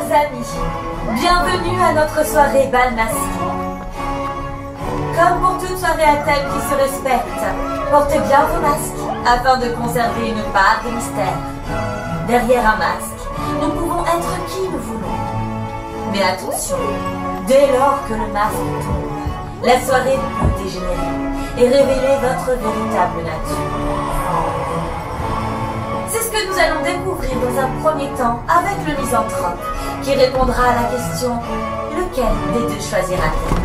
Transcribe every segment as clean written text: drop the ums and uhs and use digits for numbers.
Chers amis, bienvenue à notre soirée bal masqué. Comme pour toute soirée à thème qui se respecte, portez bien vos masques afin de conserver une part de mystère. Derrière un masque, nous pouvons être qui nous voulons. Mais attention, dès lors que le masque tombe, la soirée peut dégénérer et révéler votre véritable nature. C'est ce que nous allons découvrir dans un premier temps avec le misanthrope, qui répondra à la question « Lequel des deux choisira-t-il »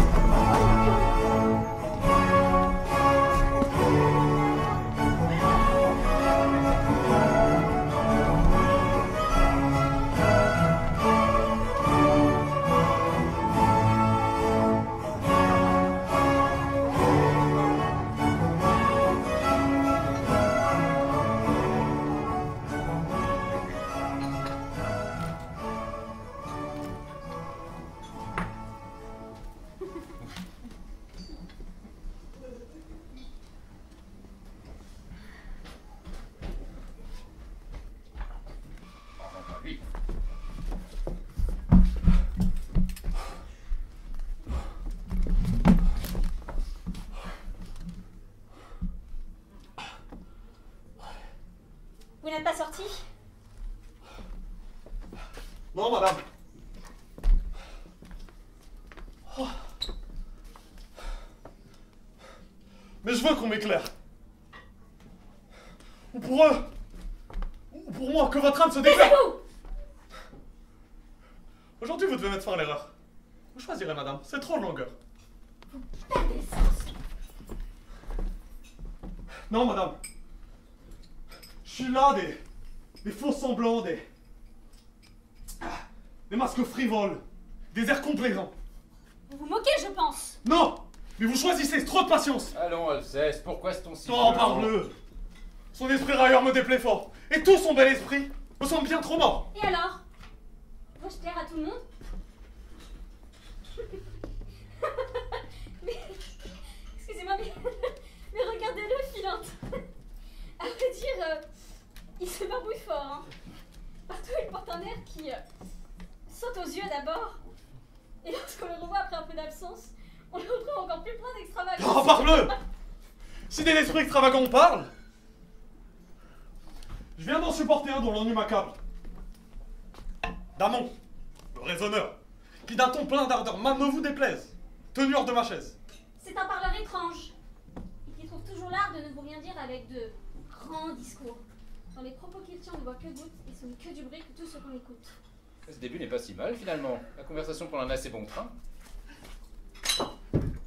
Vous n'êtes pas sorti? Non, madame. Oh. Mais je veux qu'on m'éclaire. Ou pour eux, ou pour moi, que votre âme se déclare. Taisez-vous! Aujourd'hui, vous devez mettre fin à l'erreur. Vous choisirez, madame. C'est trop de longueur. Vous perdez le sens. Non, madame. Je suis là, des faux semblants, des masques frivoles, des airs complaisants. Vous vous moquez, je pense. Non! Mais vous choisissez, c'est trop de patience! Allons, Alceste, pourquoi est-ce si... Non, parle-le! Son esprit railleur me déplaît fort, et tout son bel esprit me semble bien trop mort! Et alors? Dois-je plaire à tout le monde? Mais... Excusez-moi, mais regardez-le, Philinte. À vrai dire, il se barbouille fort, hein. Partout, il porte un air qui saute aux yeux d'abord. Et lorsqu'on le revoit après un peu d'absence, on le retrouve encore plus plein d'extravagance. Non, parle-le! Si des esprits extravagants parlent, je viens d'en supporter un dont l'ennui m'accable. Damon, le raisonneur, qui d'un ton plein d'ardeur ne vous déplaise, tenu hors de ma chaise. C'est un parleur étrange, et qui trouve toujours l'art de ne vous rien dire avec de grands discours. Dans les propos qu'il tient, on ne voit que gouttes, et ce n'est que du bruit que tout ce qu'on écoute. Ce début n'est pas si mal, finalement. La conversation prend un assez bon train.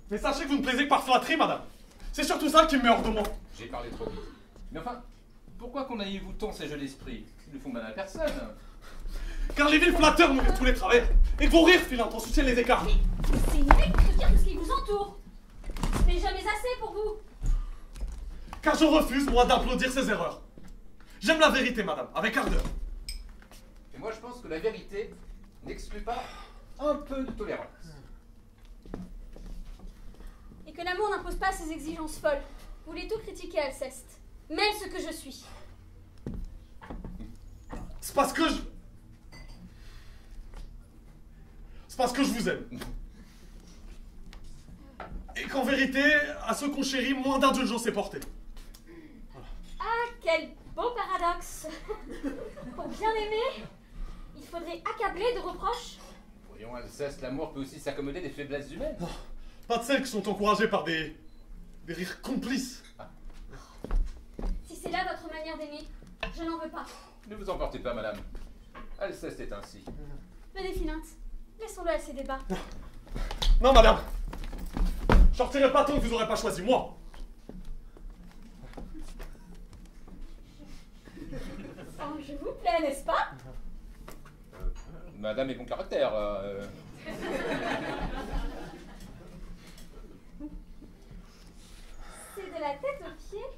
Mais sachez que vous ne plaisez que par flatterie, madame. C'est surtout ça qui me met hors de moi. J'ai parlé trop vite. Mais enfin, pourquoi connaissez-vous tant ces jeux d'esprit? Ils ne font mal à personne. Car les villes flatteurs nourrissent tous les travers, et que vos rires filants en soutiennent les écarts. Mais c'est inouï de se dire tout ce qui vous entoure. Ce n'est jamais assez pour vous. Car je refuse, moi, d'applaudir ces erreurs. J'aime la vérité, madame, avec ardeur. Et moi, je pense que la vérité n'exclut pas un peu de tolérance. Et que l'amour n'impose pas ses exigences folles. Vous voulez tout critiquer, Alceste. Même ce que je suis. C'est parce que je... C'est parce que je vous aime. Et qu'en vérité, à ceux qu'on chérit, moins d'indulgence est portée. Ah, quel beau paradoxe. Pour bien aimer, il faudrait accabler de reproches. Voyons, Alceste, l'amour peut aussi s'accommoder des faiblesses humaines. Oh, pas de celles qui sont encouragées par des rires complices. Si c'est là votre manière d'aimer, je n'en veux pas. Ne vous emportez pas, madame. Alceste est ainsi. Venez, Philinte, laissons-le à ses débats. Non, madame. Je sortirai pas tant que vous n'aurez pas choisi moi. Oh, je vous plais, n'est-ce pas? Madame est bon caractère. C'est de la tête aux pieds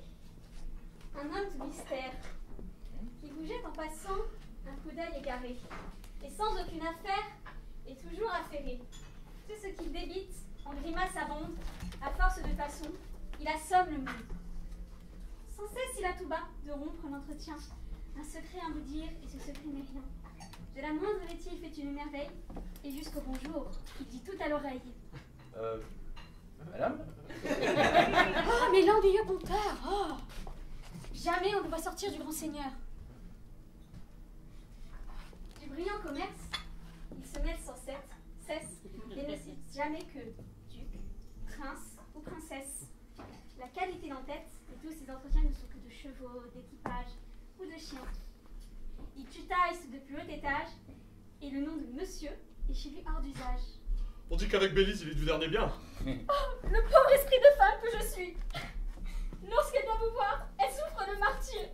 un homme de mystère qui vous jette en passant un coup d'œil égaré et sans aucune affaire est toujours affairé. Tout ce qu'il débite en grimaces abonde, à force de façon, il assomme le monde. Sans cesse il a tout bas de rompre l'entretien, un secret à vous dire et ce secret n'est rien. De la moindre laitier, il fait une merveille. Et jusqu'au bonjour, il dit tout à l'oreille. Madame? Oh, mais l'ennuyeux conteur! Oh. Jamais on ne va sortir du grand seigneur. Du brillant commerce, il se mêle sans cesse, et ne cite jamais que duc, prince ou princesse. La qualité en tête, et tous ses entretiens ne sont que de chevaux, d'équipage ou de chiens. Il tutaille de plus haut étage, et le nom de monsieur est chez lui hors d'usage. On dit qu'avec Bélise, il est du dernier bien. Oh, le pauvre esprit de femme que je suis! Lorsqu'elle doit vous voir, elle souffre de martyre.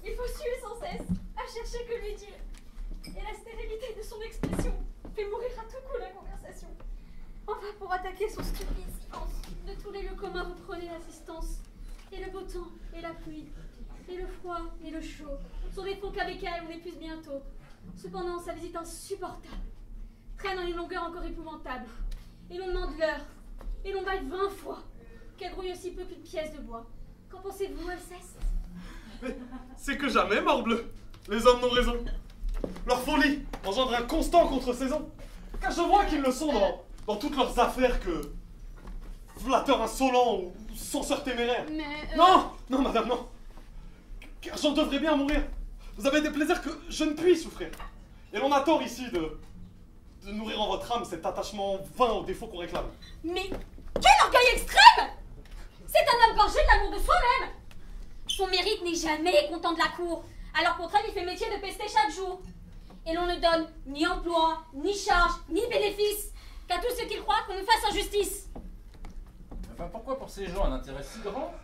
Il faut suer sans cesse, à chercher que lui dire. Et la stérilité de son expression fait mourir à tout coup la conversation. Enfin, pour attaquer son stupide silence, de tous les lieux communs vous prenez l'assistance. Et le beau temps, et la pluie, et le froid, et le chaud sont des fonds qu'avec elle on épuise bientôt. Cependant, sa visite insupportable traîne en une longueur encore épouvantable. Et l'on demande l'heure, et l'on baille 20 fois. Qu'elle grouille aussi peu qu'une pièce de bois. Qu'en pensez-vous, Alceste? Mais c'est que jamais, morbleu, les hommes n'ont raison. Leur folie engendre un constant contre-saison. Car je vois qu'ils le sont dans toutes leurs affaires que... flatteurs insolents ou censeurs téméraires. Mais... Non, non, madame, non. Car j'en devrais bien mourir. Vous avez des plaisirs que je ne puis souffrir. Et l'on a tort ici de nourrir en votre âme cet attachement vain aux défauts qu'on réclame. Mais quel orgueil extrême! C'est un homme gorgé de l'amour de soi-même. Son mérite n'est jamais content de la cour, alors contre elle il fait métier de pester chaque jour. Et l'on ne donne ni emploi, ni charge, ni bénéfice qu'à tous ceux qui croient qu'on nous fasse injustice. Enfin, pourquoi pour ces gens un intérêt si grand?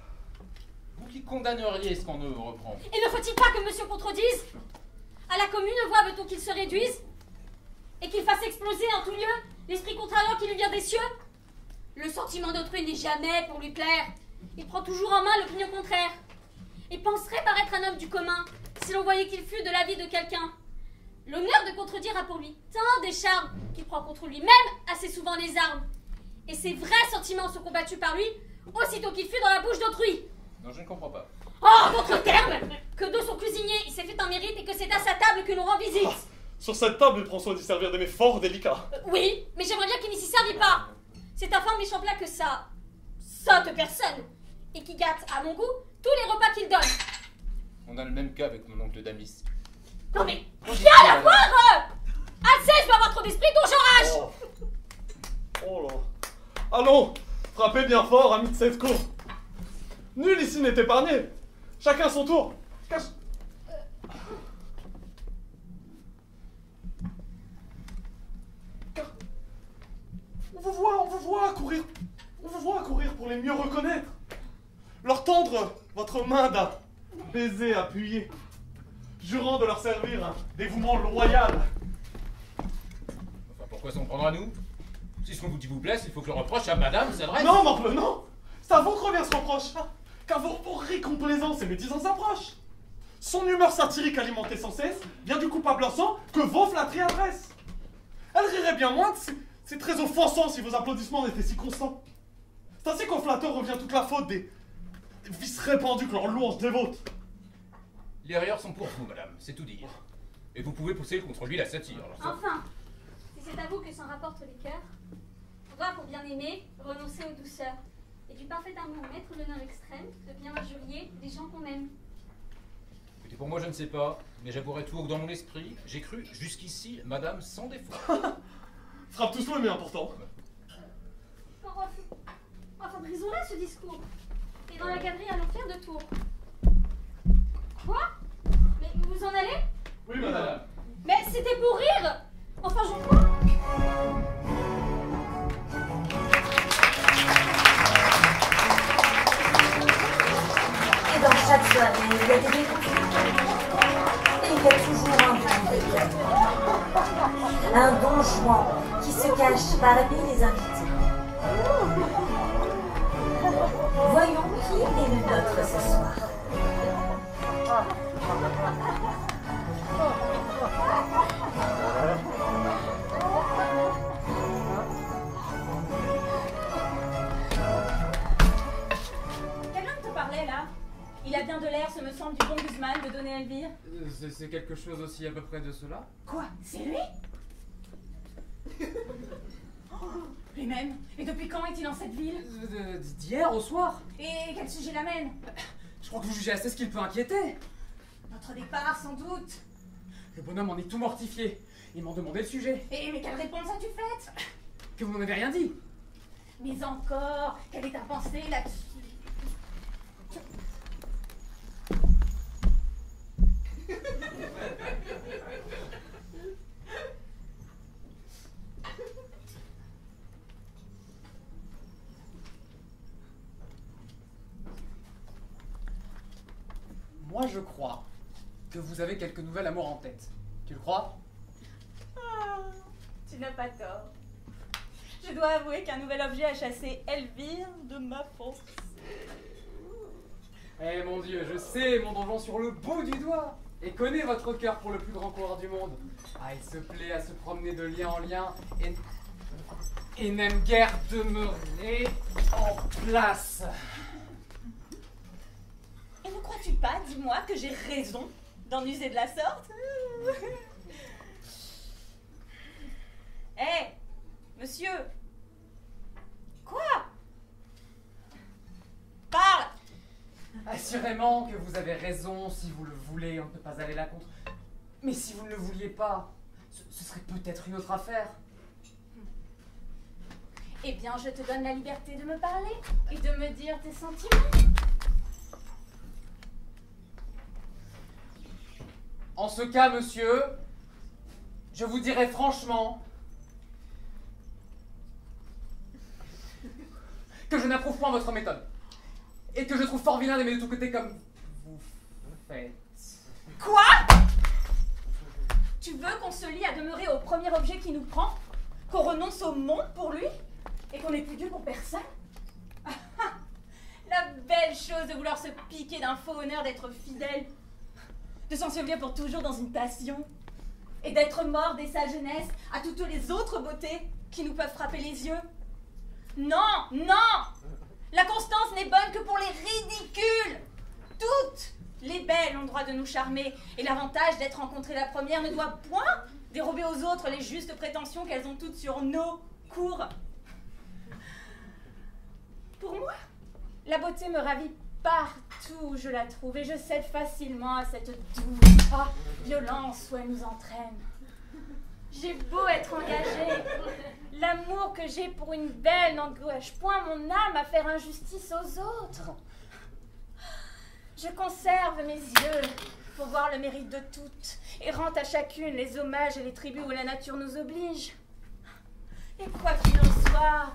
Vous qui condamneriez ce qu'on ne reprend. Et ne faut-il pas que monsieur contredise? À la commune voix veut-on qu'il se réduise? Et qu'il fasse exploser en tout lieu l'esprit contrariant qui lui vient des cieux? Le sentiment d'autrui n'est jamais pour lui plaire. Il prend toujours en main l'opinion contraire. Et penserait paraître un homme du commun si l'on voyait qu'il fût de l'avis de quelqu'un. L'honneur de contredire a pour lui tant des charmes qu'il prend contre lui-même assez souvent les armes. Et ses vrais sentiments sont combattus par lui aussitôt qu'il fut dans la bouche d'autrui. Non, je ne comprends pas. Oh, d'autres termes! Que de son cuisinier il s'est fait un mérite et que c'est à sa table que l'on rend visite. Ah, sur cette table, il prend soin d'y servir des mets fort délicats. Oui, mais j'aimerais bien qu'il n'y s'y servît pas. C'est un fort méchant plat que ça sotte personne, et qui gâte, à mon goût, tous les repas qu'il donne. On a le même cas avec mon oncle Damis. Non mais, rien à voir! Alceste doit avoir trop d'esprit, dont j'enrage! Oh là. Allons, frappez bien fort, amis de cette cour. Nul ici n'est épargné. Chacun son tour. Car on vous voit courir. On vous voit courir pour les mieux reconnaître. Leur tendre votre main d'un baiser appuyé, jurant de leur servir un dévouement loyal. Enfin, pourquoi s'en prendre à nous? Si ce qu'on vous dit vous plaise, il faut que le reproche à madame s'adresse. Non, morbleu, non. C'est à vous que revient ce reproche. Car vos récomplaisances et médisances approchent. Son humeur satirique alimentée sans cesse vient du coupable en sang que vos flatteries adressent. Elle rirait bien moins, c'est très offensant si vos applaudissements étaient si constants. C'est ainsi qu'aux flatteurs revient toute la faute des vices répandus que leur louange dévote. Les rires sont pour vous, madame, c'est tout dire. Et vous pouvez pousser contre lui la satire. Enfin, si c'est à vous que s'en rapportent les cœurs, faudra pour bien aimer renoncer aux douceurs. Et du parfait amour mettre l'honneur extrême de bien injurier des gens qu'on aime. Écoutez, pour moi je ne sais pas, mais j'avouerai tout haut que dans mon esprit, j'ai cru jusqu'ici madame sans défaut. Frappe tous le mais important. Enfin, brisons-là ce discours. Et dans la galerie, allons faire de tour. Quoi? Mais vous en allez? Oui, madame. Mais c'était pour rire! Enfin, je crois. Et dans chaque soirée, il y a des découvertes. Et il y a toujours un vent de cœur. Un don Juan qui se cache parmi les invités. Voyons qui est le nôtre ce soir. Quelqu'un te parlait là? Il a bien de l'air, ce me semble, du bon Guzman de donner Elvire. C'est quelque chose aussi à peu près de cela. Quoi? C'est lui? Lui-même? Et depuis quand est-il dans cette ville? D'hier au soir. Et quel sujet l'amène? Je crois que vous jugez assez ce qui le peut inquiéter. Notre départ, sans doute. Le bonhomme en est tout mortifié. Il m'en demandait le sujet. Mais quelle réponse as-tu faite? Que vous n'en avez rien dit. Mais encore, quelle est ta pensée là-dessus? Moi, je crois que vous avez quelques nouvelles amours en tête. Tu le crois? Tu n'as pas tort. Je dois avouer qu'un nouvel objet a chassé Elvire de ma pensée. Eh mon Dieu, je sais mon donjon sur le bout du doigt et connais votre cœur pour le plus grand coureur du monde. Ah, il se plaît à se promener de lien en lien et n'aime guère demeurer en place. Et ne crois-tu pas, dis-moi, que j'ai raison d'en user de la sorte? Hé, monsieur! Quoi? Parle! Assurément que vous avez raison, si vous le voulez, on ne peut pas aller là contre. Mais si vous ne le vouliez pas, ce serait peut-être une autre affaire. Eh bien, je te donne la liberté de me parler et de me dire tes sentiments. En ce cas, monsieur, je vous dirai franchement que je n'approuve point votre méthode. Et que je trouve fort vilain d'aimer de tous côtés comme vous faites. Quoi? Tu veux qu'on se lie à demeurer au premier objet qui nous prend? Qu'on renonce au monde pour lui? Et qu'on n'est plus Dieu pour personne? La belle chose de vouloir se piquer d'un faux honneur d'être fidèle, de s'ensevelir pour toujours dans une passion, et d'être mort dès sa jeunesse à toutes les autres beautés qui nous peuvent frapper les yeux. Non, non! La constance n'est bonne que pour les ridicules. Toutes les belles ont le droit de nous charmer, et l'avantage d'être rencontrée la première ne doit point dérober aux autres les justes prétentions qu'elles ont toutes sur nos cours. Pour moi, la beauté me ravit partout où je la trouve, et je cède facilement à cette douce violence où elle nous entraîne. J'ai beau être engagée, l'amour que j'ai pour une belle n'engage point mon âme à faire injustice aux autres. Je conserve mes yeux pour voir le mérite de toutes, et rends à chacune les hommages et les tributs où la nature nous oblige. Et quoi qu'il en soit,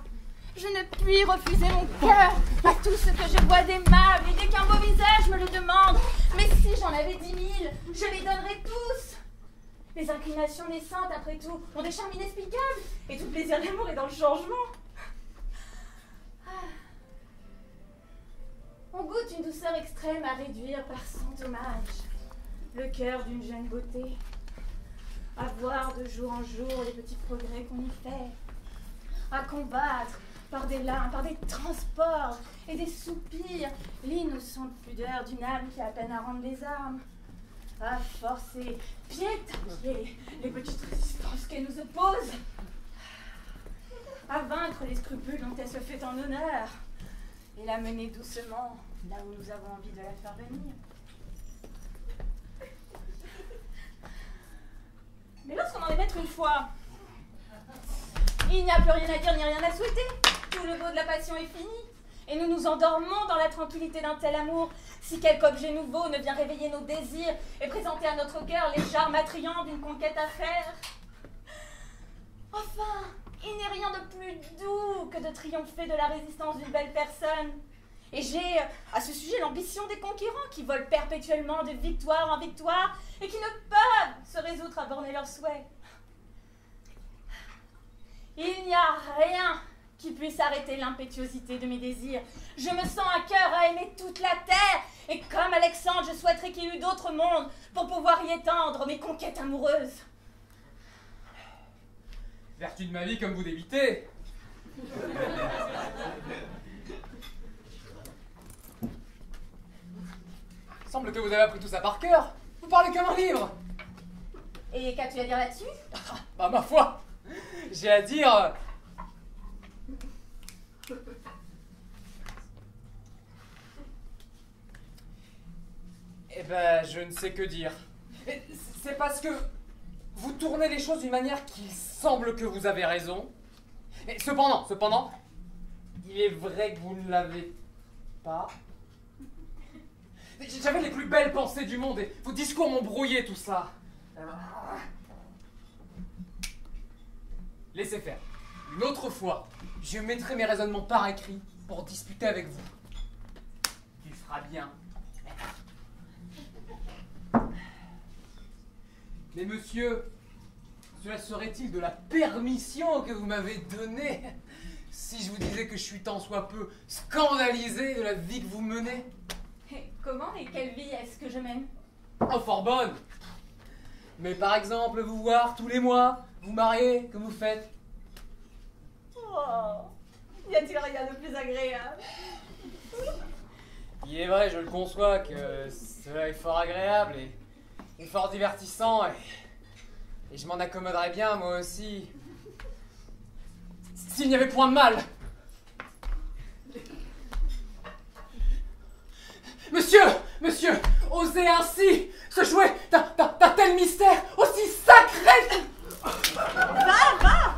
je ne puis refuser mon cœur à tout ce que je vois d'aimable, et dès qu'un beau visage me le demande, mais si j'en avais 10 000, je les donnerais tous. Les inclinations naissantes, après tout, ont des charmes inexplicables, et tout plaisir d'amour est dans le changement. On goûte une douceur extrême à réduire par 100 dommages le cœur d'une jeune beauté, à voir de jour en jour les petits progrès qu'on y fait, à combattre par des larmes, par des transports et des soupirs l'innocente pudeur d'une âme qui a peine à rendre les armes, à forcer pied à pied les petites résistances qu'elle nous oppose, à vaincre les scrupules dont elle se fait en honneur et la mener doucement là où nous avons envie de la faire venir. Mais lorsqu'on en est maître une fois, il n'y a plus rien à dire ni rien à souhaiter. Tout le beau de la passion est fini, et nous nous endormons dans la tranquillité d'un tel amour. Si quelque objet nouveau ne vient réveiller nos désirs et présenter à notre cœur les charmes attrayants d'une conquête à faire. Enfin, il n'est rien de plus doux que de triompher de la résistance d'une belle personne. Et j'ai à ce sujet l'ambition des conquérants qui volent perpétuellement de victoire en victoire et qui ne peuvent se résoudre à borner leurs souhaits. Il n'y a rien qui puisse arrêter l'impétuosité de mes désirs. Je me sens un cœur à aimer toute la terre, et comme Alexandre, je souhaiterais qu'il y eût d'autres mondes pour pouvoir y étendre mes conquêtes amoureuses. Vertu de ma vie comme vous débitez. semble que vous avez appris tout ça par cœur. Vous parlez comme un livre. Et qu'as-tu à dire là-dessus? Bah ma foi, j'ai à dire... Eh ben, je ne sais que dire. C'est parce que vous tournez les choses d'une manière qu'il semble que vous avez raison. Mais cependant, il est vrai que vous ne l'avez pas. J'avais les plus belles pensées du monde et vos discours m'ont brouillé tout ça. Laissez faire. Une autre fois, je mettrai mes raisonnements par écrit pour discuter avec vous. Il fera bien. Mais monsieur, cela serait-il de la permission que vous m'avez donnée si je vous disais que je suis tant soit peu scandalisé de la vie que vous menez? Comment et quelle vie est-ce que je mène? Oh, fort bonne! Mais par exemple, vous voir tous les mois, vous marier, que vous faites? Oh, y a-t-il rien de plus agréable? Il est vrai, je le conçois, que cela est fort agréable et fort divertissant, et je m'en accommoderais bien, moi aussi. S'il n'y avait point de mal. Monsieur, osez ainsi se jouer d'un tel mystère aussi sacré! Va!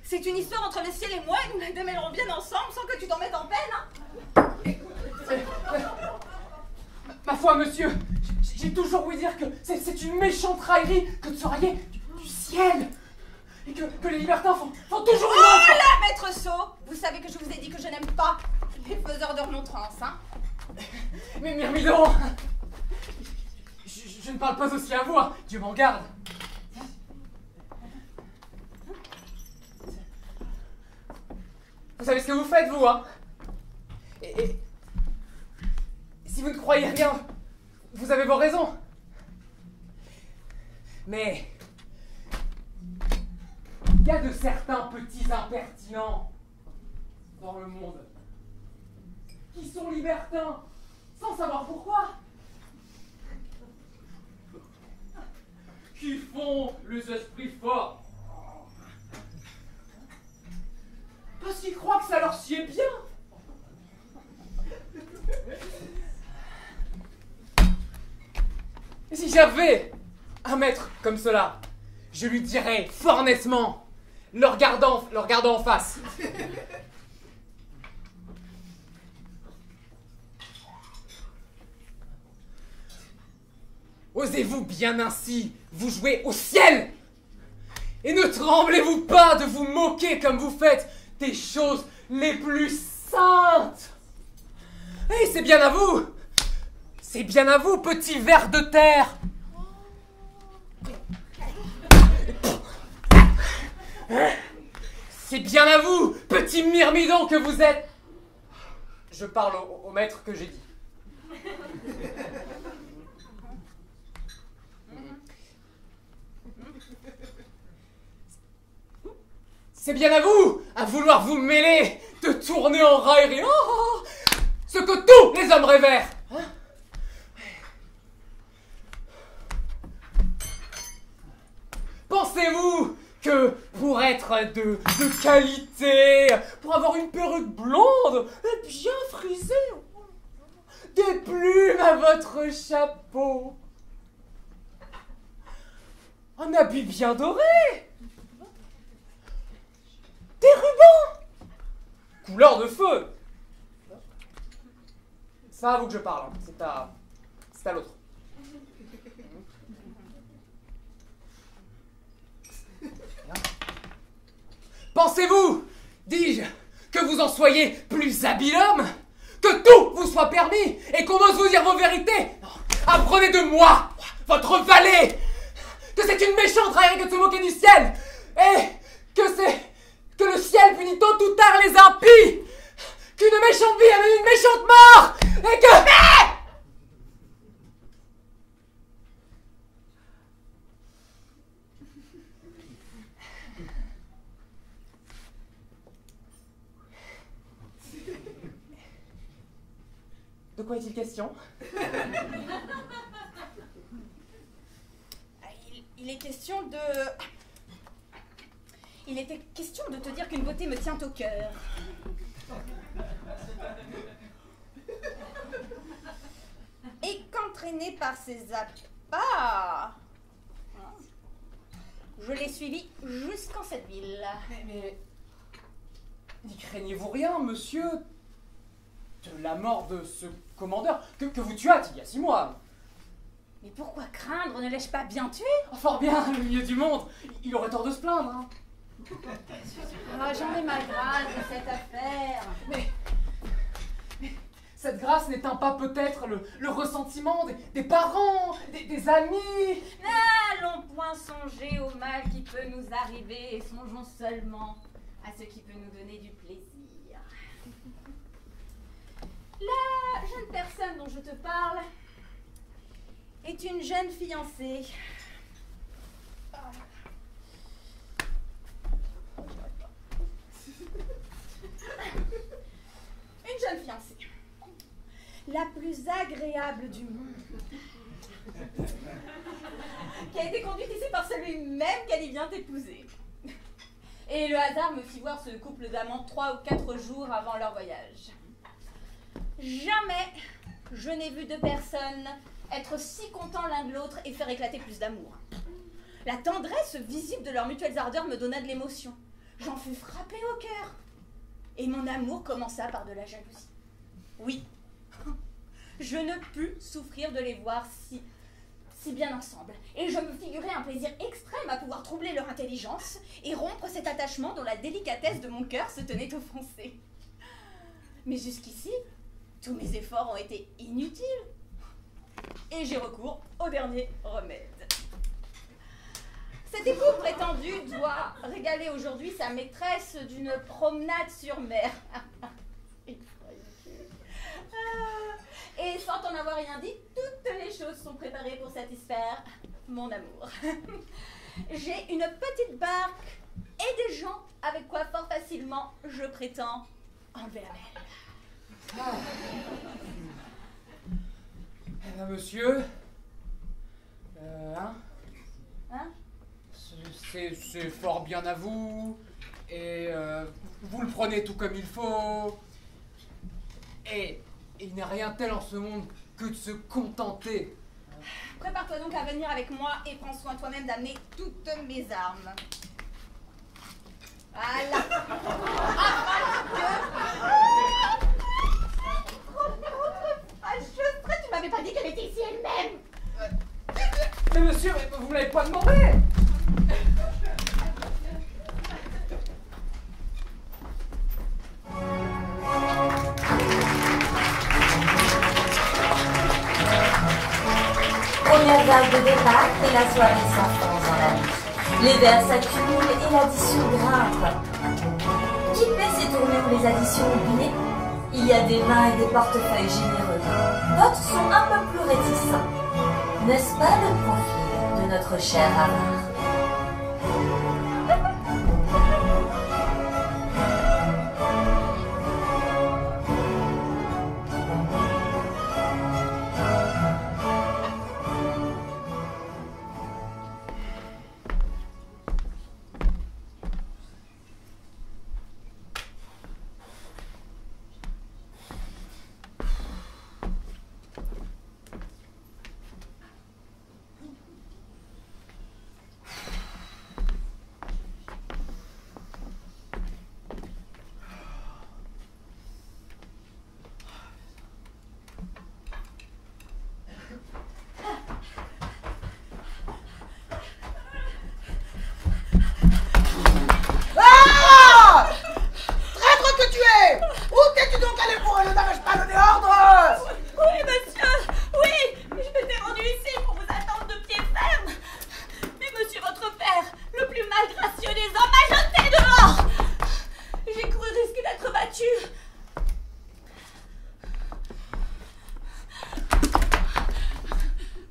C'est une histoire entre le ciel et moi, et nous la démêlerons bien ensemble sans que tu t'en mettes en peine, hein. Ma foi, monsieur, j'ai toujours ouï dire que c'est une méchante raillerie que de se railler du ciel, et que les libertins font toujours... Oh là, maître Sot! Vous savez que je vous ai dit que je n'aime pas les faiseurs de remontrances, hein. Mais Myrmidon, je ne parle pas aussi à vous, hein. Dieu m'en garde. Vous savez ce que vous faites, vous, hein? Et si vous ne croyez rien, vous avez vos raisons. Mais il y a de certains petits impertinents dans le monde qui sont libertins sans savoir pourquoi, qui font les esprits forts parce qu'ils croient que ça leur sied bien. Et si j'avais un maître comme cela, je lui dirais fort nettement, le regardant en face: osez-vous bien ainsi vous jouer au ciel? Et ne tremblez-vous pas de vous moquer comme vous faites des choses les plus saintes? Et c'est bien à vous! C'est bien à vous, petit ver de terre! C'est bien à vous, petit myrmidon que vous êtes! Je parle au maître que j'ai dit. C'est bien à vous, à vouloir vous mêler, de tourner en raillerie, ce que tous les hommes rêvèrent. Pensez-vous que pour être de qualité, pour avoir une perruque blonde et bien frisée, des plumes à votre chapeau, un habit bien doré, des rubans couleur de feu? C'est à vous que je parle, hein. C'est à l'autre. Pensez-vous, dis-je, que vous en soyez plus habile homme, que tout vous soit permis et qu'on ose vous dire vos vérités? Apprenez de moi, votre valet, que c'est une méchante raillerie que de se moquer du ciel, et que le ciel punit tôt ou tard les impies, qu'une méchante vie amène une méchante mort, et que... De quoi est-il est-il question? Il est question de... Il était question de te dire qu'une beauté me tient au cœur. Et qu'entraînée par ses appâts, je l'ai suivi jusqu'en cette ville. Mais n'y craignez-vous rien, monsieur, de la mort de ce commandeur que vous tuâtes il y a 6 mois? Mais pourquoi craindre? Ne l'ai-je pas bien tué? Oh, fort bien, le milieu du monde, il aurait tort de se plaindre, hein. Ah, j'en ai ma grâce de cette affaire. Mais cette grâce n'éteint pas peut-être le ressentiment des parents, des amis? N'allons point songer au mal qui peut nous arriver et songeons seulement à ce qui peut nous donner du plaisir. La jeune personne dont je te parle est une jeune fiancée. Une jeune fiancée. La plus agréable du monde. Qui a été conduite ici par celui-même qu'elle y vient épouser. Et le hasard me fit voir ce couple d'amants 3 ou 4 jours avant leur voyage. Jamais je n'ai vu 2 personnes être si contents l'un de l'autre et faire éclater plus d'amour. La tendresse visible de leurs mutuelles ardeurs me donna de l'émotion. J'en fus frappée au cœur. Et mon amour commença par de la jalousie. Oui, je ne pus souffrir de les voir si bien ensemble. Et je me figurais un plaisir extrême à pouvoir troubler leur intelligence et rompre cet attachement dont la délicatesse de mon cœur se tenait offensée. Mais jusqu'ici, tous mes efforts ont été inutiles. Et j'ai recours au dernier remède. Cet époux prétendu doit régaler aujourd'hui sa maîtresse d'une promenade sur mer. Et sans en avoir rien dit, toutes les choses sont préparées pour satisfaire mon amour. J'ai une petite barque et des gens avec quoi fort facilement je prétends enlever la mer. Eh ben, monsieur, c'est fort bien à vous, et vous le prenez tout comme il faut, et il n'y a rien tel en ce monde que de se contenter. Prépare-toi donc à venir avec moi et prends soin toi-même d'amener toutes mes armes. Voilà. Tu m'avais pas dit qu'elle était ici elle-même. Mais monsieur, vous ne l'avez pas demandé. Première vague de départ et la soirée s'enfonce dans la nuit. Les verres s'accumulent et l'addition grimpe. Qui peut s'étourner pour les additions oubliées? Il y a des mains et des portefeuilles généreux. D'autres sont un peu plus réticents. N'est-ce pas le profil de notre cher avare?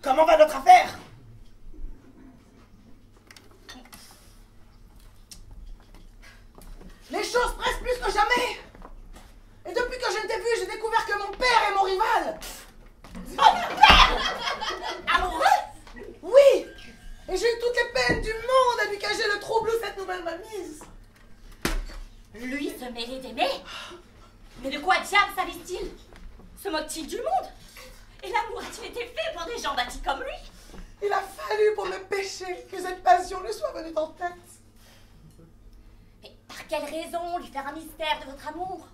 Comment va notre affaire? Les choses pressent plus que jamais. Et depuis que je ne t'ai vu, j'ai découvert que mon père est mon rival. protéger le trouble où cette nouvelle m'a mise. Lui se mêler d'aimer? Mais de quoi diable s'avise-t-il? Se moque-t-il du monde? Et l'amour a-t-il été fait pour des gens bâtis comme lui? Il a fallu pour le péché que cette passion lui soit venue en tête. Mais par quelle raison lui faire un mystère de votre amour?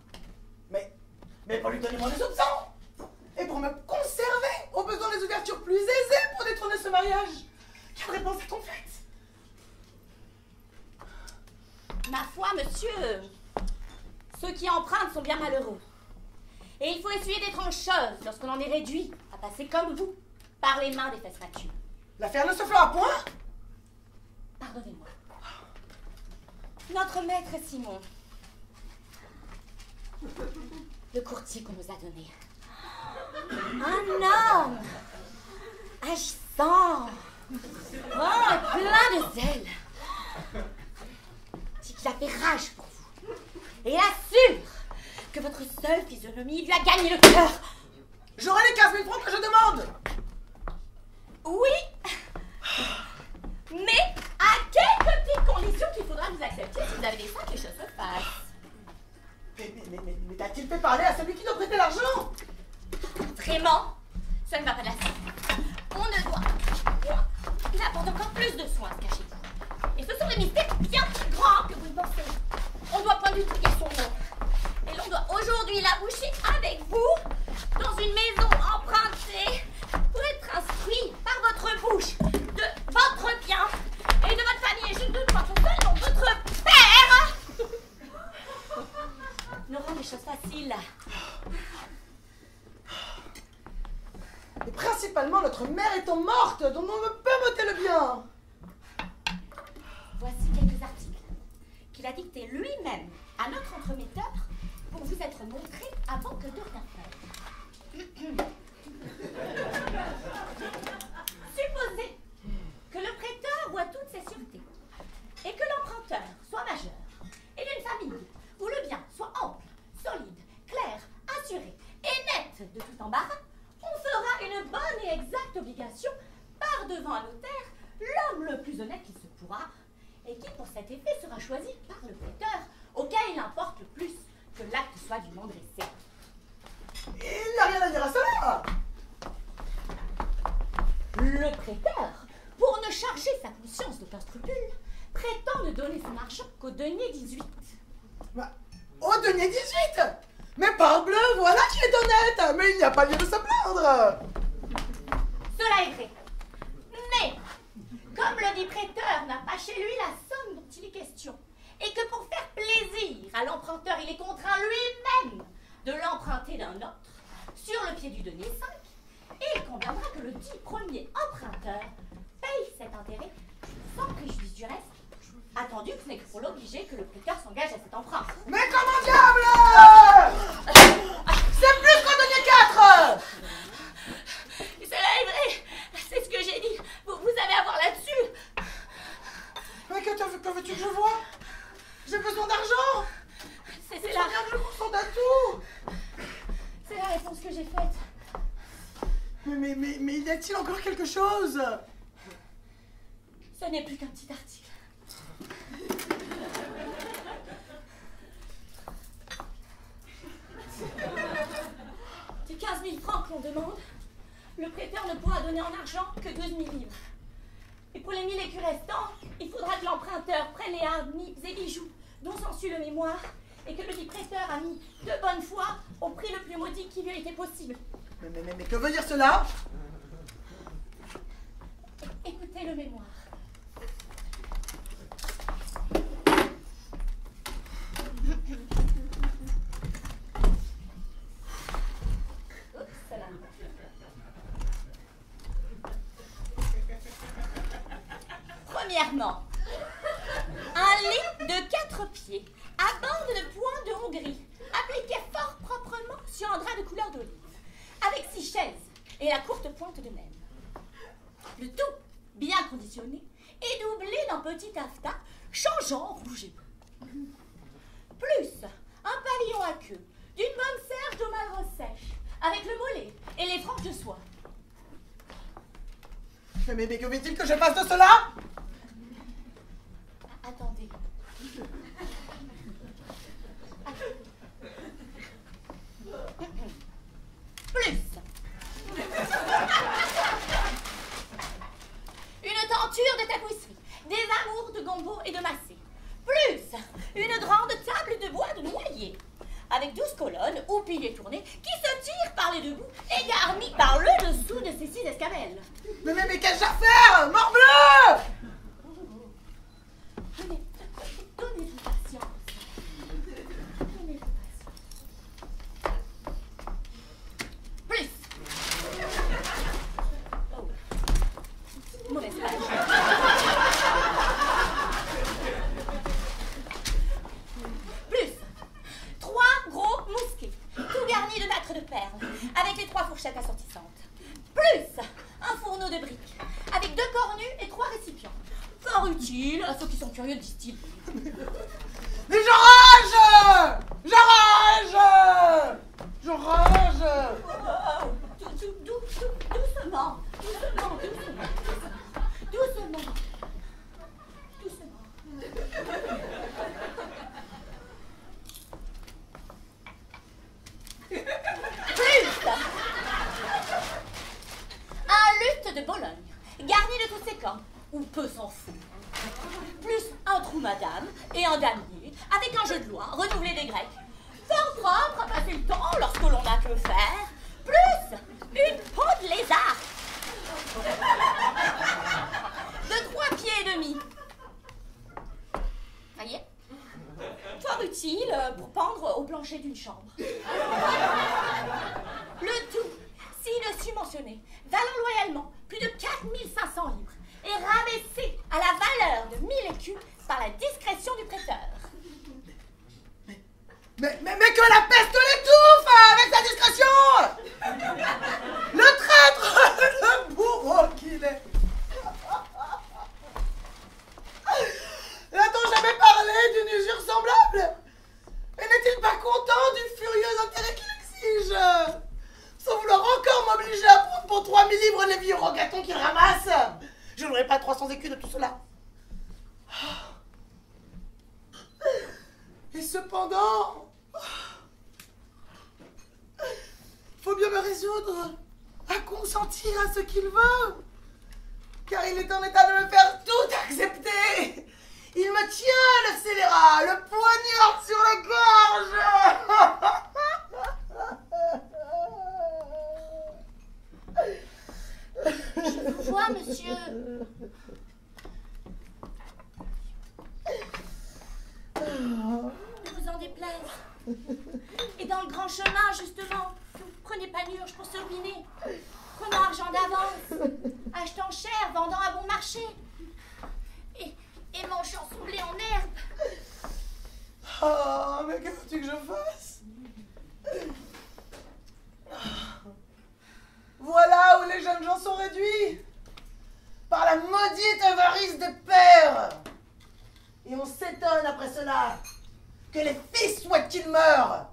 Mais pour lui donner moins de soupçons. Et pour me conserver au besoin des ouvertures plus aisées pour détourner ce mariage. Quelle réponse a-t-on faite? Ma foi, monsieur, ceux qui empruntent sont bien malheureux. Et il faut essuyer d'étranges choses lorsqu'on en est réduit à passer comme vous, par les mains des fesses matures. L'affaire ne se fera point. Pardonnez-moi. Notre maître Simon, le courtier qu'on nous a donné, un homme agissant, plein de zèle, dit qu'il a fait rage pour vous et assure que votre seule physionomie lui a gagné le cœur. J'aurai les 15 000 francs que je demande. Oui, mais à quelques petites conditions qu'il faudra vous accepter si vous avez des fois que les choses se fassent. Mais t'a-t-il fait parler à celui qui doit prêter l'argent? Vraiment, ça ne va pas de la scène. On ne doit. Il apporte encore plus de soins à se cacher. Et ce sont des mystères bien plus grands que vous ne pensez. On doit point du tout dire son nom. Et l'on doit aujourd'hui l'aboucher avec vous dans une maison empruntée pour être instruit par votre bouche de votre bien et de votre famille. Et je ne doute pas que seul nom de votre père nous rend les choses faciles. Et principalement notre mère étant morte, dont on ne peut m'ôter le bien. Voici quelques articles qu'il a dictés lui-même à notre entremetteur pour vous être montrés avant que de rien faire. Supposez que le prêteur voit toutes ses sûretés et que l'emprunteur soit majeur et d'une famille où le bien soit ample, solide, clair, assuré et net de tout embarras. On fera une bonne et exacte obligation par devant un notaire, l'homme le plus honnête qui se pourra, et qui pour cet effet sera choisi par le prêteur, auquel il importe le plus que l'acte soit dûment dressé. Il n'y a rien à dire à cela. Le prêteur, pour ne charger sa conscience d'aucun scrupule, prétend ne donner son argent qu'au denier 18. Au denier 18? Mais parbleu, voilà qui est honnête. Mais il n'y a pas lieu de se plaindre. Cela est vrai. Mais, comme le dit prêteur n'a pas chez lui la somme dont il est question, et que pour faire plaisir à l'emprunteur, il est contraint lui-même de l'emprunter d'un autre, sur le pied du denier 5, il conviendra que le dit premier emprunteur paye cet intérêt sans préjudice du reste, attendu que ce n'est que pour l'obliger que le prêteur s'engage à cet emprunt. Mais comment diable? C'est plus qu'au denier 4. Cela est vrai, c'est ce que j'ai dit. Vous avez à voir là-dessus. Mais que veux-tu que je voie? J'ai besoin d'argent. C'est Je la... regarde, je consens à tout. C'est la réponse que j'ai faite. Mais y a-t-il encore quelque chose? Ce n'est plus qu'un petit article. Des 15 000 francs que l'on demande, le prêteur ne pourra donner en argent que 12 000 livres. Et pour les 1000 écus restants, il faudra que l'emprunteur prenne les harnais et bijoux dont s'ensuit le mémoire, et que le dit prêteur a mis de bonne foi au prix le plus maudit qui lui a été possible. Mais que veut dire cela? Écoutez le mémoire. Oups, là. Premièrement, un lit de 4 pieds à bande de point de Hongrie, appliqué fort proprement sur un drap de couleur d'olive, avec 6 chaises et la courte pointe de même. Le tout bien conditionné et doublé d'un petit taffetas changeant en rouge et bleu. Plus un pavillon à queue d'une bonne serge de malre sèche, avec le mollet et les franges de soie. Mais que veut-il que je fasse de cela? ces 6 escabelles. Mais qu'ai-je à faire? Morbleu! Donnez-vous patience. Donnez-vous patience. Plus. Oh. Mauvaise page. Plus. 3 gros mousquets, tout garnis de nacre de perles, avec les 3 fourchettes assortissantes. Plus un fourneau de briques, avec 2 cornues et 3 récipients. Fort utile à ceux qui sont curieux de distiller. Mais je rage! Je rage! Je rage! Doucement. Doucement. Plus un luth de Bologne, garni de tous ses camps, ou peu s'en fout. Plus un trou madame et un damier, avec un jeu de loi renouvelé des Grecs. Fort propre à passer le temps lorsque l'on n'a que faire. Plus une peau de lézard. De 3 pieds et demi. Voyez? Fort utile pour pendre au plancher d'une chambre. Le tout, ci-dessus mentionné, valant loyalement plus de 4500 livres et rabaissé à la valeur de 1000 écus par la discrétion du prêteur. Mais que la peste l'étouffe avec sa discrétion! Le traître, le bourreau qu'il est! N'a-t-on jamais parlé d'une usure semblable? Et n'est-il pas content du furieux intérêt qu'il exige? Sans vouloir encore m'obliger à prendre pour 3000 livres les vieux rogatons qu'il ramasse, je n'aurai pas 300 écus de tout cela. Et cependant, faut bien me résoudre à consentir à ce qu'il veut, car il est en état de me faire tout accepter. Il me tient le scélérat, le poignard sur la gorge. Je vous vois, monsieur. Ne vous en déplaise. Et dans le grand chemin, justement, prenez panurge pour se ruiner. Prenant argent d'avance, achetant cher, vendant à bon marché. Et mangeant son blé en herbe. Oh, mais que veux-tu que je fasse? Voilà où les jeunes gens sont réduits. Par la maudite avarice des pères. Et on s'étonne après cela que les fils souhaitent-ils meurent.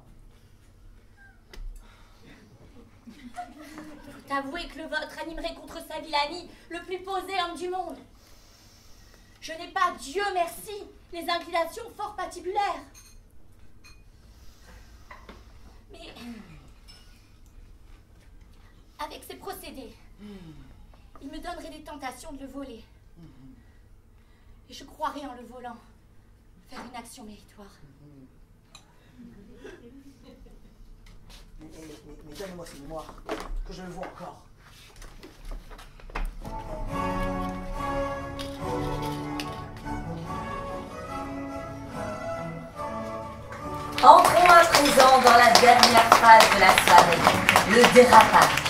Faut avouer que le vôtre animerait contre sa vilanie le plus posé homme du monde. Je n'ai pas, Dieu merci, les inclinations fort patibulaires. Mais avec ces procédés, il me donnerait des tentations de le voler. Et je croirais en le volant faire une action méritoire. Mais donnez-moi ce mémoire, que je le vois encore. Entrons à présent dans la dernière phase de la soirée, le dérapage.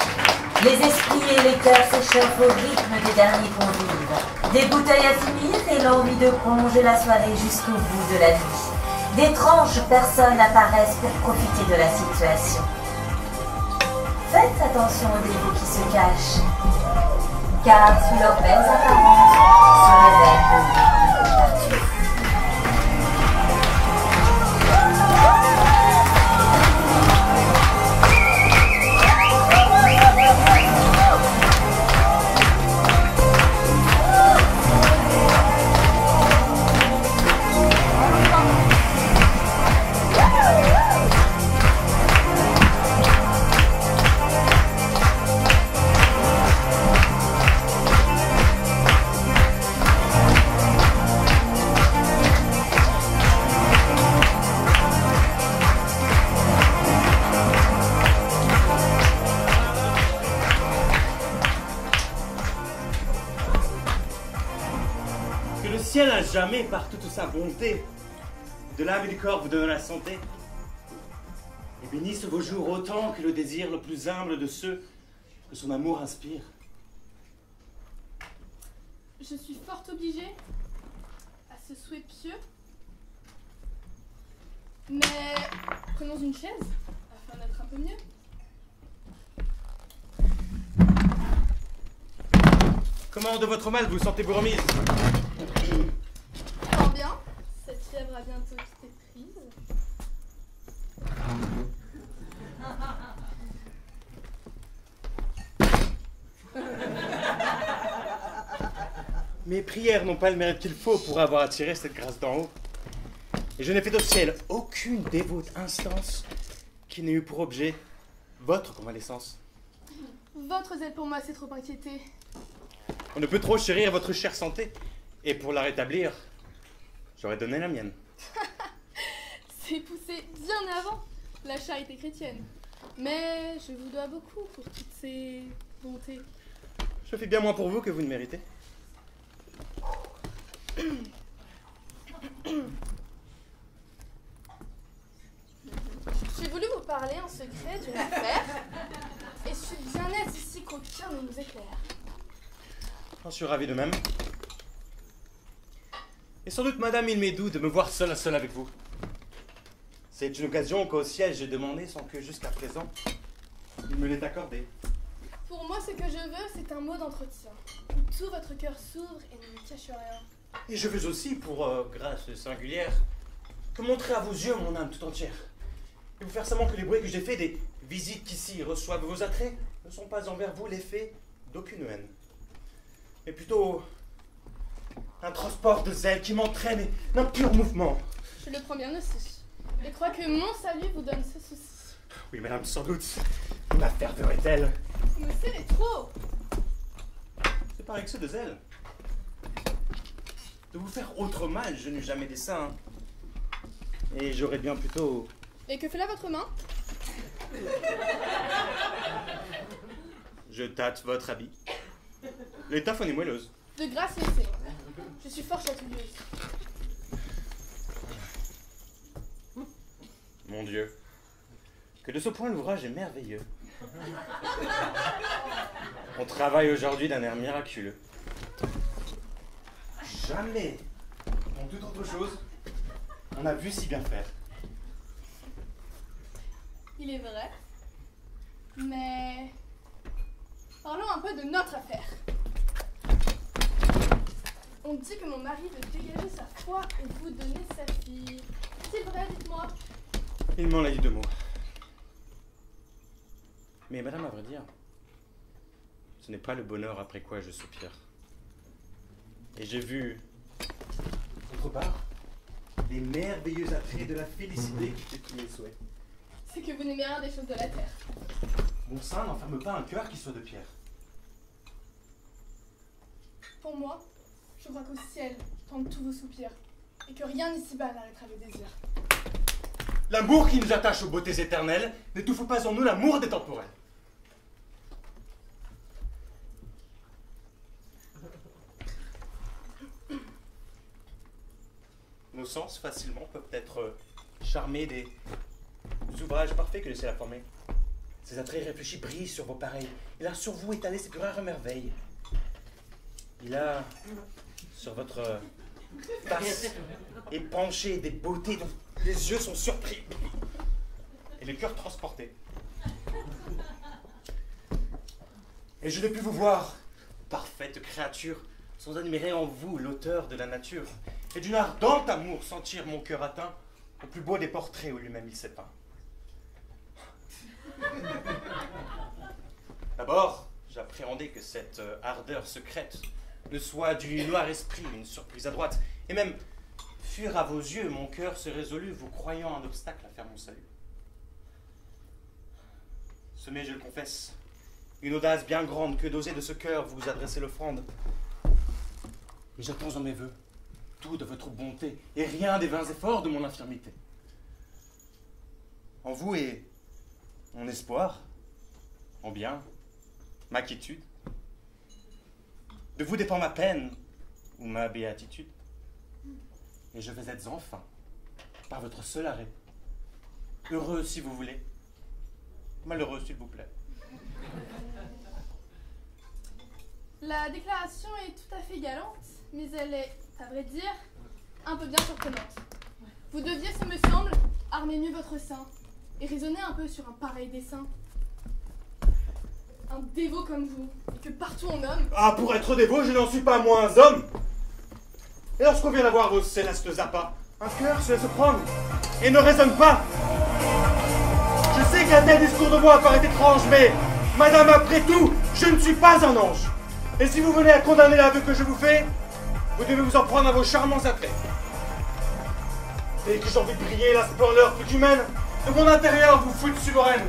Les esprits et les cœurs s'échauffent au rythme des derniers convives. Des bouteilles à finir et l'envie de prolonger la soirée jusqu'au bout de la nuit. D'étranges personnes apparaissent pour profiter de la situation. Faites attention aux dévots qui se cachent, car sous leurs belles apparences se révèlent de tartuffes. ciel n'a jamais, par toute sa bonté, de l'âme et du corps vous donne la santé, et bénisse vos jours autant que le désir le plus humble de ceux que son amour inspire. Je suis fort obligée à ce souhait pieux. Mais prenons une chaise afin d'être un peu mieux. Comment de votre mal vous sentez-vous remise? Fort bien, cette fièvre a bientôt quitté prise. Mes prières n'ont pas le mérite qu'il faut pour avoir attiré cette grâce d'en haut. Et je n'ai fait au ciel aucune dévote instance qui n'ait eu pour objet votre convalescence. Votre zèle pour moi s'est trop inquiété. On ne peut trop chérir votre chère santé. Et pour la rétablir, j'aurais donné la mienne. C'est poussé bien avant la charité chrétienne. Mais je vous dois beaucoup pour toutes ces bontés. Je fais bien moins pour vous que vous ne méritez. J'ai voulu vous parler en secret d'une affaire. Et je suis bien nette ici qu'aucun ne nous éclaire. J'en suis ravi de même. Et sans doute, madame, il m'est doux de me voir seul à seul avec vous. C'est une occasion qu'au ciel j'ai demandé sans que jusqu'à présent il me l'ait accordée. Pour moi, ce que je veux, c'est un mot d'entretien, où tout votre cœur s'ouvre et ne me cache rien. Et je veux aussi, pour grâce singulière, que montrer à vos yeux mon âme tout entière. Et vous faire savoir que les bruits que j'ai faits des visites qu'ici reçoivent vos attraits ne sont pas envers vous l'effet d'aucune haine. Mais plutôt un transport de zèle qui m'entraîne et d'un pur mouvement. Je le prends bien aussi. Et crois que mon salut vous donne ce souci. Oui, madame, sans doute. Ma ferveur est-elle? Vous me serrez trop. C'est par excès de zèle. De vous faire autre mal, je n'eus jamais dessein. Et j'aurais bien plutôt... Et que fait là votre main? Je tâte votre habit. L'étoffe en est moelleuse. De grâce, laissez. Je suis fort chatouilleuse. Mon Dieu, que de ce point l'ouvrage est merveilleux. On travaille aujourd'hui d'un air miraculeux. Jamais, en toute autre chose, on n'a vu si bien faire. Il est vrai. Mais parlons un peu de notre affaire. On dit que mon mari veut dégager sa foi et vous donner sa fille. C'est vrai, dites-moi. Il m'en a dit 2 mots. Mais madame, à vrai dire, ce n'est pas le bonheur après quoi je soupire. Et j'ai vu, d'autre part, les merveilleux attraits de la félicité qui étaient tous mes souhaits. C'est que vous n'aimez rien des choses de la terre. Mon sein n'enferme pas un cœur qui soit de pierre. Pour moi, je crois qu'au ciel tendent tous vos soupirs et que rien ici-bas n'arrêtera le désir. L'amour qui nous attache aux beautés éternelles n'étouffe pas en nous l'amour des temporels. Nos sens facilement peuvent être charmés des ouvrages parfaits que le ciel a formés. Ces attraits réfléchis brillent sur vos pareils. Il a sur vous étalé ses plus rares merveilles. Il a sur votre face épanché des beautés dont les yeux sont surpris et le cœur transporté. Et je n'ai pu vous voir, parfaite créature, sans admirer en vous l'auteur de la nature, et d'une ardente amour sentir mon cœur atteint au plus beau des portraits où lui-même il s'est peint. D'abord, j'appréhendais que cette ardeur secrète ne soit du noir esprit une surprise adroite, et même fuir à vos yeux, mon cœur se résolut, vous croyant un obstacle à faire mon salut. Ce m'est, je le confesse, une audace bien grande que d'oser de ce cœur vous adresser l'offrande. Mais j'attends en mes voeux tout de votre bonté, et rien des vains efforts de mon infirmité. En vous est mon espoir, mon bien, ma quiétude. De vous dépend ma peine ou ma béatitude. Et je vais être enfin, par votre seul arrêt, heureux si vous voulez, malheureux s'il vous plaît. La déclaration est tout à fait galante, mais elle est, à vrai dire, un peu bien surprenante. Vous deviez, ce me semble, armer mieux votre sein et raisonner un peu sur un pareil dessein. Un dévot comme vous, et que partout on nomme... Ah, pour être dévot, je n'en suis pas moins homme. Et lorsqu'on vient d'avoir vos célestes appâts, un cœur se laisse prendre et ne raisonne pas. Je sais qu'un tel discours de moi paraît étrange, mais, madame, après tout, je ne suis pas un ange. Et si vous venez à condamner l'aveu que je vous fais, vous devez vous en prendre à vos charmants attraits. Et que j'ai envie de briller la splendeur toute humaine, de mon intérieur vous foute souveraine.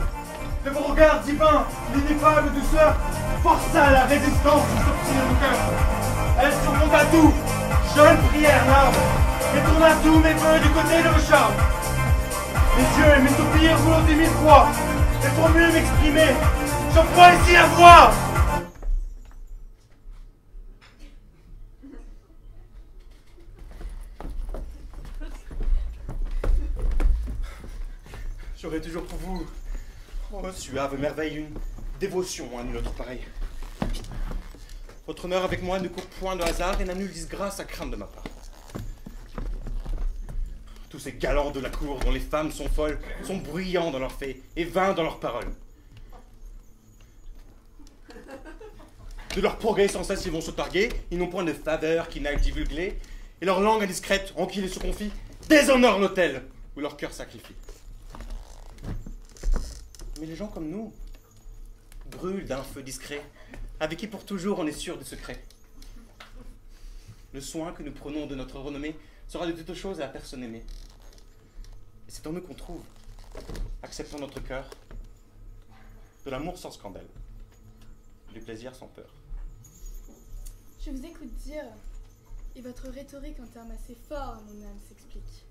De vos regards divins, l'ineffable douceur, força la résistance qui s'obstine au cœur. Elle surmonta tout, jeune prière larme, et tourna tous mes vœux du côté de vos charmes. Mes yeux et mes soupirs vous l'ont mille fois, et pour mieux m'exprimer, j'emploie ici la voix. J'aurai toujours pour vous, oh suave merveille, une dévotion à nul autre pareil. Votre honneur avec moi ne court point de hasard et n'a nulle disgrâce à craindre de ma part. Tous ces galants de la cour dont les femmes sont folles sont bruyants dans leurs faits et vains dans leurs paroles. De leur progrès sans cesse ils vont se targuer, ils n'ont point de faveur qui n'aille divulguer, et leur langue indiscrète en qui ils se confient déshonore l'autel où leur cœur sacrifie. Mais les gens comme nous brûlent d'un feu discret, avec qui pour toujours on est sûr du secret. Le soin que nous prenons de notre renommée sera de toutes choses à la personne aimée. Et c'est en nous qu'on trouve, acceptant notre cœur, de l'amour sans scandale, du plaisir sans peur. Je vous écoute dire, et votre rhétorique en termes assez forts, mon âme s'explique.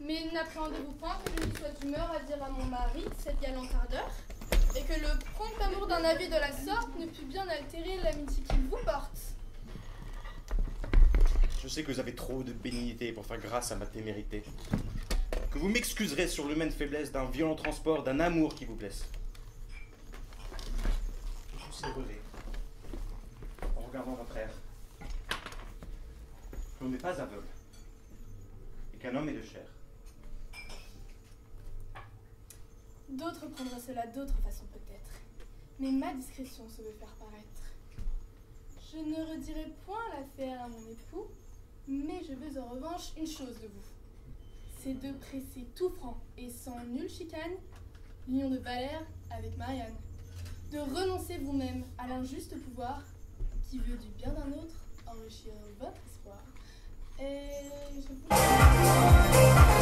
Mais n'appréhendez-vous point que je ne sois d'humeur à dire à mon mari cette galante ardeur, et que le prompt amour d'un avis de la sorte ne put bien altérer l'amitié qu'il vous porte? Je sais que vous avez trop de bénignité pour faire grâce à ma témérité, que vous m'excuserez sur l'humaine faiblesse d'un violent transport, d'un amour qui vous blesse. Je vous célébrerai, en regardant votre air, que l'on n'est pas aveugle, et qu'un homme est de chair. D'autres prendraient cela d'autres façons peut-être, mais ma discrétion se veut faire paraître. Je ne redirai point l'affaire à mon époux, mais je veux en revanche une chose de vous. C'est de presser tout franc et sans nulle chicane l'union de Valère avec Marianne. De renoncer vous-même à l'injuste pouvoir qui veut du bien d'un autre enrichir votre espoir. Et je vous...